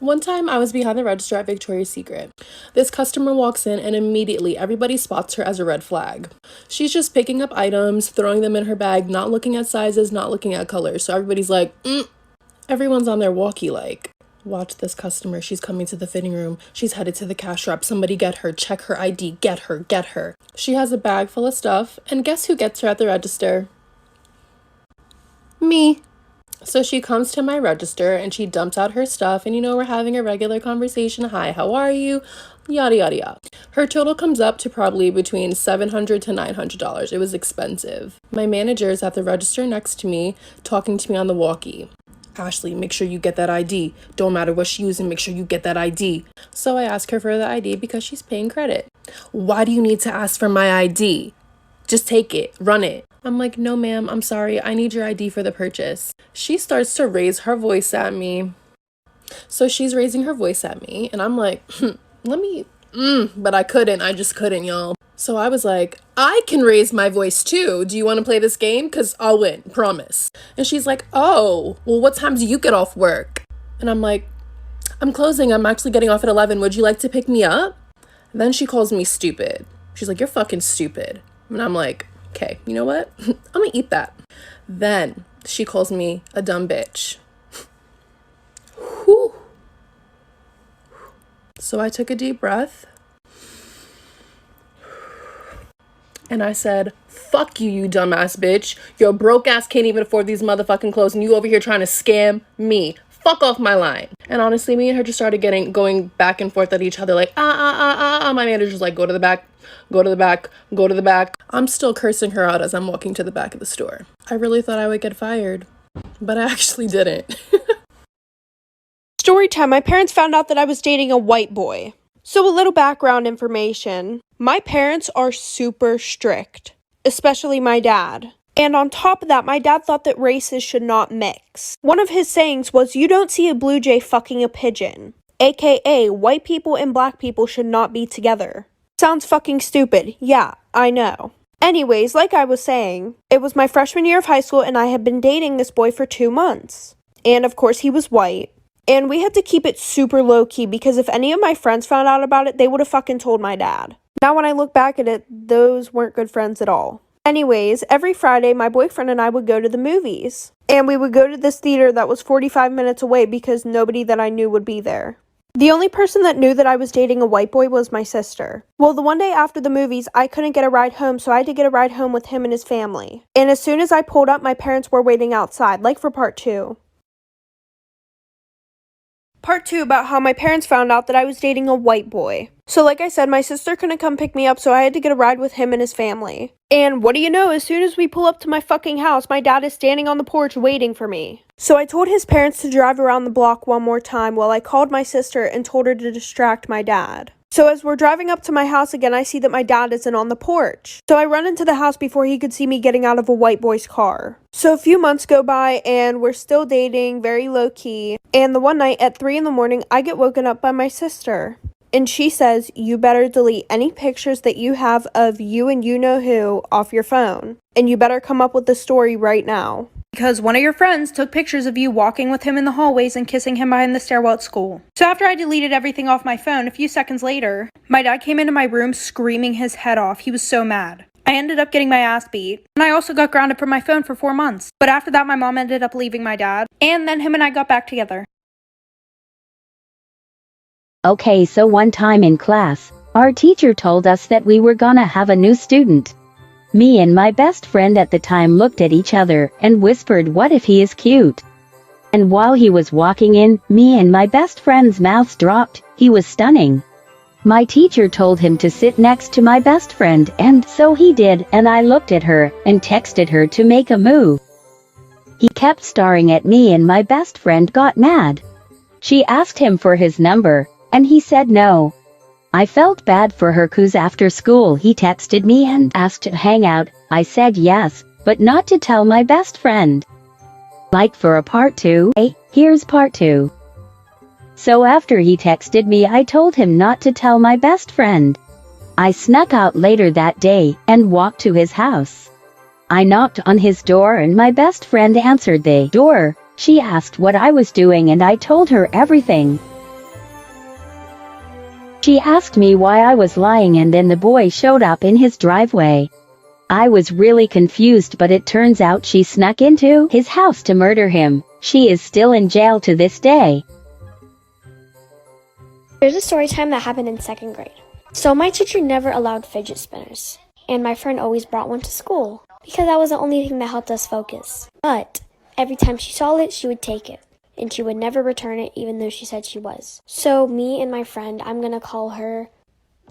One time I was behind the register at Victoria's Secret. This customer walks in and immediately everybody spots her as a red flag. She's just picking up items, throwing them in her bag, not looking at sizes, not looking at colors. So everybody's like, Everyone's on their walkie like, watch this customer. She's coming to the fitting room. She's headed to the cash wrap. Somebody get her. Check her ID. Get her. Get her. She has a bag full of stuff. And guess who gets her at the register? Me. So she comes to my register and she dumps out her stuff and we're having a regular conversation. Hi, how are you? Yada, yada, yada. Her total comes up to probably between $700 to $900. It was expensive. My manager is at the register next to me talking to me on the walkie. Ashley, make sure you get that ID. Don't matter what she's using, make sure you get that ID. So I ask her for the ID because she's paying credit. Why do you need to ask for my ID? Just take it, run it. I'm like, no, ma'am, I'm sorry. I need your ID for the purchase. She starts to raise her voice at me. So she's raising her voice at me. And I'm like, but I couldn't. I just couldn't, y'all. So I was like, I can raise my voice too. Do you want to play this game? Because I'll win, promise. And she's like, oh, well, what time do you get off work? And I'm like, I'm closing. I'm actually getting off at 11. Would you like to pick me up? And then she calls me stupid. She's like, you're fucking stupid. And I'm like, okay, you know what? I'm gonna eat that. Then she calls me a dumb bitch. Whew. So I took a deep breath. And I said, fuck you, you dumbass bitch. Your broke ass can't even afford these motherfucking clothes and you over here trying to scam me. Fuck off my line. And honestly, me and her just started going back and forth at each other like, My manager's like, go to the back, go to the back, go to the back. I'm still cursing her out as I'm walking to the back of the store. I really thought I would get fired, but I actually didn't. Story time. My parents found out that I was dating a white boy. So a little background information. My parents are super strict, especially my dad. And on top of that, my dad thought that races should not mix. One of his sayings was, you don't see a blue jay fucking a pigeon. AKA, white people and black people should not be together. Sounds fucking stupid. Yeah, I know. Anyways, like I was saying, it was my freshman year of high school and I had been dating this boy for 2 months. And of course, he was white. And we had to keep it super low-key because if any of my friends found out about it, they would have fucking told my dad. Now when I look back at it, those weren't good friends at all. Anyways, every Friday, my boyfriend and I would go to the movies. And we would go to this theater that was 45 minutes away because nobody that I knew would be there. The only person that knew that I was dating a white boy was my sister. Well, the one day after the movies, I couldn't get a ride home, so I had to get a ride home with him and his family. And as soon as I pulled up, my parents were waiting outside, like for part 2. Part 2 about how my parents found out that I was dating a white boy. So like I said, my sister couldn't come pick me up, so I had to get a ride with him and his family. And what do you know, as soon as we pull up to my fucking house, my dad is standing on the porch waiting for me. So I told his parents to drive around the block one more time while I called my sister and told her to distract my dad. So as we're driving up to my house again, I see that my dad isn't on the porch. So I run into the house before he could see me getting out of a white boy's car. So a few months go by and we're still dating, very low key. And the one night at 3 in the morning, I get woken up by my sister. And she says, you better delete any pictures that you have of you and you-know-who off your phone. And you better come up with the story right now. Because one of your friends took pictures of you walking with him in the hallways and kissing him behind the stairwell at school. So after I deleted everything off my phone, a few seconds later, my dad came into my room screaming his head off. He was so mad. I ended up getting my ass beat. And I also got grounded from my phone for 4 months. But after that, my mom ended up leaving my dad. And then him and I got back together. Okay, so one time in class, our teacher told us that we were gonna have a new student. Me and my best friend at the time looked at each other and whispered, what if he is cute? And while he was walking in, me and my best friend's mouths dropped. He was stunning. My teacher told him to sit next to my best friend, and so he did, and I looked at her and texted her to make a move. He kept staring at me and my best friend got mad. She asked him for his number, and he said no. I felt bad for her cause after school he texted me and asked to hang out. I said yes, but not to tell my best friend. Like for a part 2, here's part 2. So after he texted me, I told him not to tell my best friend. I snuck out later that day and walked to his house. I knocked on his door and my best friend answered the door. She asked what I was doing and I told her everything. She asked me why I was lying, and then the boy showed up in his driveway. I was really confused, but it turns out she snuck into his house to murder him. She is still in jail to this day. Here's a story time that happened in 2nd grade. So my teacher never allowed fidget spinners, and my friend always brought one to school because that was the only thing that helped us focus. But every time she saw it, she would take it, and she would never return it even though she said she was. So me and my friend, I'm gonna call her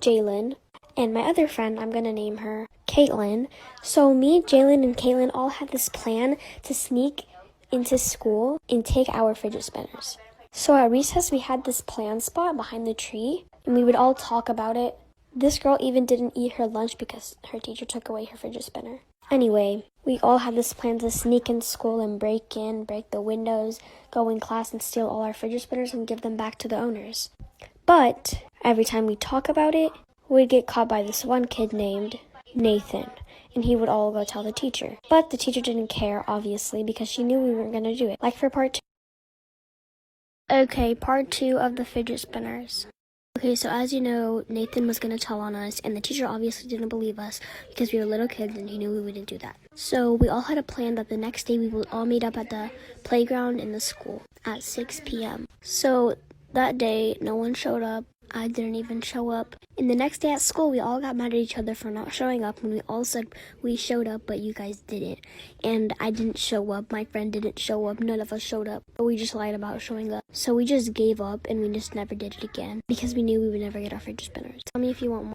Jalen, and my other friend, I'm gonna name her Caitlin. So me, Jalen, and Caitlin all had this plan to sneak into school and take our fidget spinners. So at recess, we had this plan spot behind the tree, and we would all talk about it. This girl even didn't eat her lunch because her teacher took away her fidget spinner. Anyway, we all had this plan to sneak in school and break the windows, go in class and steal all our fidget spinners and give them back to the owners. But every time we talk about it, we'd get caught by this one kid named Nathan, and he would all go tell the teacher. But the teacher didn't care, obviously, because she knew we weren't going to do it. Like for part 2. Okay, part 2 of the fidget spinners. Okay, so as you know, Nathan was going to tell on us, and the teacher obviously didn't believe us because we were little kids and he knew we wouldn't do that. So we all had a plan that the next day we would all meet up at the playground in the school at 6 p.m. So that day, no one showed up. I didn't even show up. And the next day at school, we all got mad at each other for not showing up, and we all said we showed up, but you guys didn't. And I didn't show up. My friend didn't show up. None of us showed up. But we just lied about showing up. So we just gave up, and we just never did it again because we knew we would never get our fidget spinners. Tell me if you want more.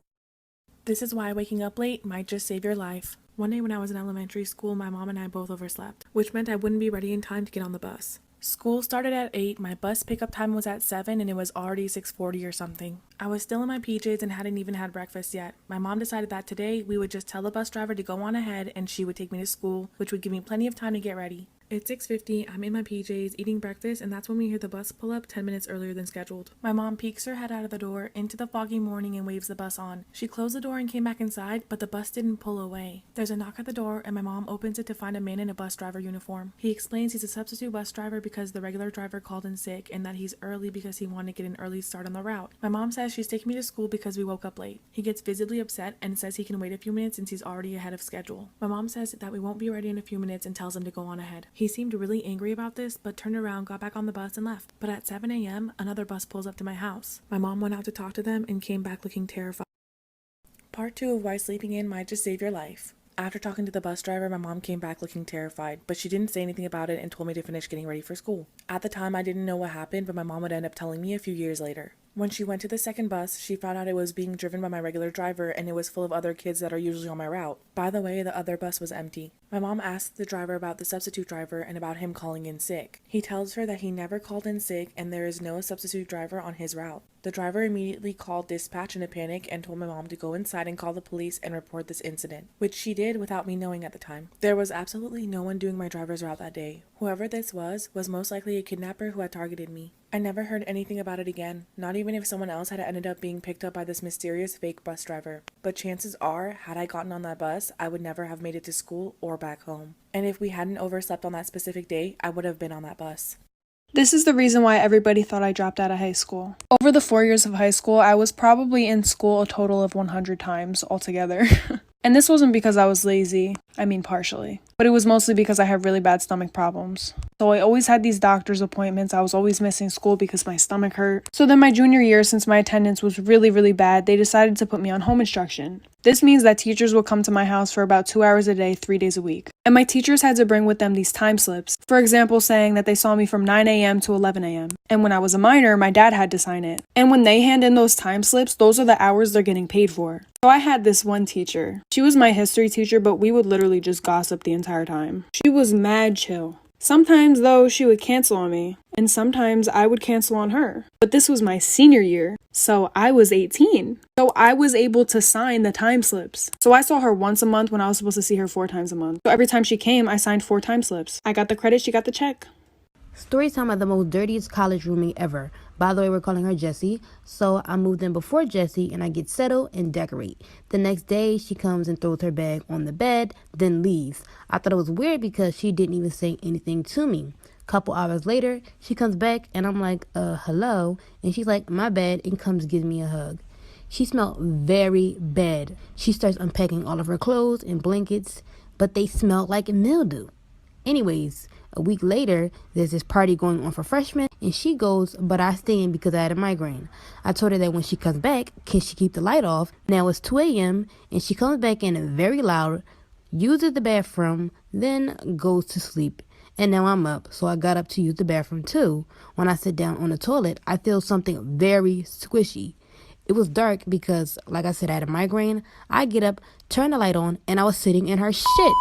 This is why waking up late might just save your life. One day when I was in elementary school, my mom and I both overslept, which meant I wouldn't be ready in time to get on the bus. School started at 8, my bus pickup time was at 7, and it was already 6:40 or something. I was still in my PJs and hadn't even had breakfast yet. My mom decided that today we would just tell the bus driver to go on ahead and she would take me to school, which would give me plenty of time to get ready. It's 6:50, I'm in my PJs eating breakfast, and that's when we hear the bus pull up 10 minutes earlier than scheduled. My mom peeks her head out of the door into the foggy morning and waves the bus on. She closed the door and came back inside, but the bus didn't pull away. There's a knock at the door and my mom opens it to find a man in a bus driver uniform. He explains he's a substitute bus driver because the regular driver called in sick and that he's early because he wanted to get an early start on the route. My mom says she's taking me to school because we woke up late. He gets visibly upset and says he can wait a few minutes since he's already ahead of schedule. My mom says that we won't be ready in a few minutes and tells him to go on ahead. He seemed really angry about this, but turned around, got back on the bus and left. But at 7 a.m., another bus pulls up to my house. My mom went out to talk to them and came back looking terrified. Part 2 of why sleeping in might just save your life. After talking to the bus driver, my mom came back looking terrified, but she didn't say anything about it and told me to finish getting ready for school. At the time, I didn't know what happened, but my mom would end up telling me a few years later. When she went to the second bus, she found out it was being driven by my regular driver and it was full of other kids that are usually on my route. By the way, the other bus was empty. My mom asked the driver about the substitute driver and about him calling in sick. He tells her that he never called in sick and there is no substitute driver on his route. The driver immediately called dispatch in a panic and told my mom to go inside and call the police and report this incident, which she did without me knowing at the time. There was absolutely no one doing my driver's route that day. Whoever this was most likely a kidnapper who had targeted me. I never heard anything about it again, not even if someone else had ended up being picked up by this mysterious fake bus driver. But chances are, had I gotten on that bus, I would never have made it to school or back home. And if we hadn't overslept on that specific day, I would have been on that bus. This is the reason why everybody thought I dropped out of high school. Over the 4 years of high school, I was probably in school a total of 100 times altogether. And this wasn't because I was lazy, I mean partially, but it was mostly because I have really bad stomach problems. So I always had these doctor's appointments, I was always missing school because my stomach hurt. So then my junior year, since my attendance was really bad, they decided to put me on home instruction. This means that teachers will come to my house for about 2 hours a day, 3 days a week. And my teachers had to bring with them these time slips, for example saying that they saw me from 9 a.m. to 11 a.m. And when I was a minor, my dad had to sign it. And when they hand in those time slips, those are the hours they're getting paid for. So I had this one teacher. She was my history teacher, but we would literally just gossip the entire time. She was mad chill. Sometimes, though, she would cancel on me, and sometimes I would cancel on her. But this was my senior year, so I was 18. So I was able to sign the time slips. So I saw her once a month when I was supposed to see her 4 times a month. So every time she came, I signed 4 time slips. I got the credit, she got the check. Story time of the most dirtiest college roommate ever. By the way, we're calling her Jessie. So I moved in before Jessie and I get settled and decorate. The next day, she comes and throws her bag on the bed, then leaves. I thought it was weird because she didn't even say anything to me. Couple hours later, she comes back and I'm like, hello. And she's like, my bad, and comes gives me a hug. She smelled very bad. She starts unpacking all of her clothes and blankets, but they smelled like mildew. Anyways, a week later, there's this party going on for freshmen, and she goes, but I stay in because I had a migraine. I told her that when she comes back, can she keep the light off? Now it's 2 a.m., and she comes back in very loud, uses the bathroom, then goes to sleep. And now I'm up, so I got up to use the bathroom too. When I sit down on the toilet, I feel something very squishy. It was dark because, like I said, I had a migraine. I get up, turn the light on, and I was sitting in her shit.